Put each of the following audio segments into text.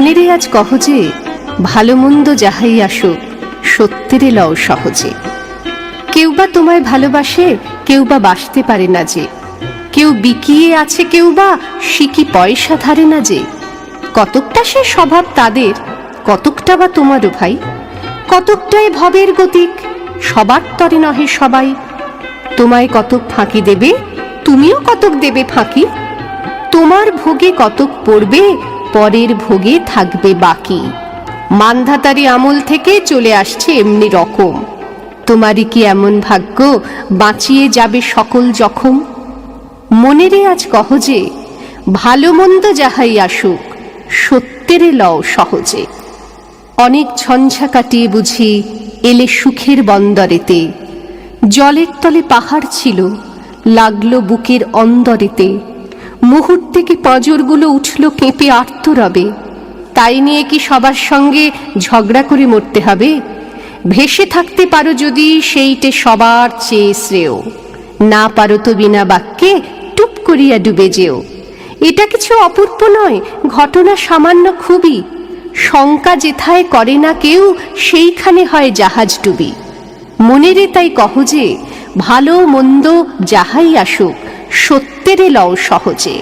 মনেরে আজ কহ যে, ভালো মন্দ যাহাই আসুক সত্যেরে লও সহজে। কেউ বা তোমায় ভালোবাসে, কেউ বা বাসতে পারে না যে, কেউ বিকিয়ে আছে, কেউ বা সিকি পয়সা ধারে না যে। কতকটা সে স্বভাব তাদের, কতকটা বা তোমারও ভাই। কতকটাই ভবের গতিক, সবার তরে নহে সবাই। তোমায় কতক ফাঁকি দেবে, তুমিও কতক দেবে ফাঁকি। তোমার ভোগে কতক পড়বে, পরের ভোগে থাকবে বাকি। মানধাতারি আমল থেকে চলে আসছে এমনি রকম। তোমারই কি এমন ভাগ্য, বাঁচিয়ে যাবে সকল জখম। মনেরে আজ কহ যে, ভালো মন্দ যাহাই আসুক সত্যেরে লও সহজে। অনেক ঝঞ্ঝা কাটিয়ে বুঝি এলে সুখের বন্দরেতে। জলের তলে পাহাড় ছিল, লাগলো বুকের অন্দরেতে। মুহূর্তে কি পাঁজরগুলো উঠল কেঁপে আর্তরবে। তাই নিয়ে কি সবার সঙ্গে ঝগড়া করে মরতে হবে? ভেসে থাকতে পারো যদি সেইটে সবার চেয়ে শ্রেয়। না পারো তো বিনা বাক্যে টুপ করিয়া ডুবে যেও। এটা কিছু অপূর্ব নয়, ঘটনা সামান্য খুবই। শঙ্কা যেথায় করে না কেউ, সেইখানে হয় জাহাজ ডুবি। মনেরে তাই কহ যে, ভালো মন্দ যাহাই আসুক সত্যেরে লও সহজে।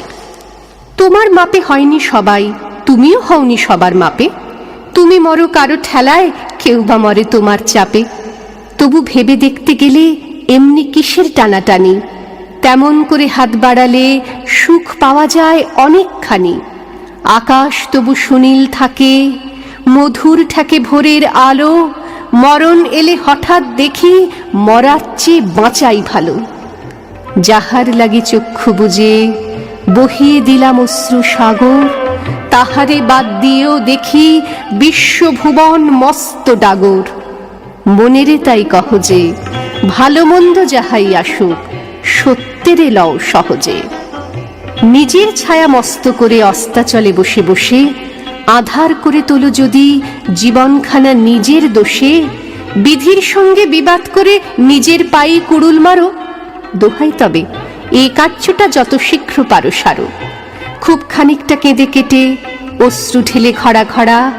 তোমার মাপে হয়নি সবাই, তুমিও হওনি সবার মাপে। তুমি মরো কারো ঠেলায়, কেউ বা মরে তোমার চাপে। তবু ভেবে দেখতে গেলে এমনি কিসের টানাটানি। তেমন করে হাত বাড়ালে সুখ পাওয়া যায় অনেকখানি। আকাশ তবু সুনীল থাকে, মধুর থাকে ভোরের আলো। মরণ এলে হঠাৎ দেখি, মরার চেয়ে বাঁচাই ভালো। যাহার লাগি চক্ষু বুজে বহিয়ে দিলাম অশ্রু সাগর, তাহারে বাদ দিয়েও দেখি বিশ্বভুবন মস্ত ডাগর। মনেরে তাই কহ যে, ভালো মন্দ যাহাই আসুক সত্যেরে লও সহজে। নিজের ছায়া মস্ত করে অস্তাচলে বসে বসে আধার করে তোলো যদি জীবনখানা নিজের দোষে। বিধির সঙ্গে বিবাদ করে নিজের পায়ে কুড়ুল মারো। দোহাই তবে এ কার্যটা যত শীঘ্র পারো সারো। খুব খানিকটা কেঁদে কেটে অশ্রু ঢেলে খড়া খড়া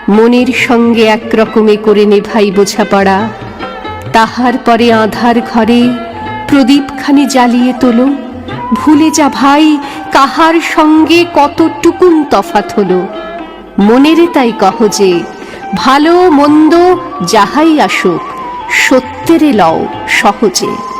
মনের সঙ্গে একরকমে করে নেভাই বোঝাপড়া। তাহার পরে আঁধার ঘরে প্রদীপখানি জ্বালিয়ে তোলো। ভুলে যা ভাই, কাহার সঙ্গে কতটুকুন তফাৎ হলো। মনেরে তাই কহ যে, ভালো মন্দ যাহাই আসুক সত্যেরে লও সহজে।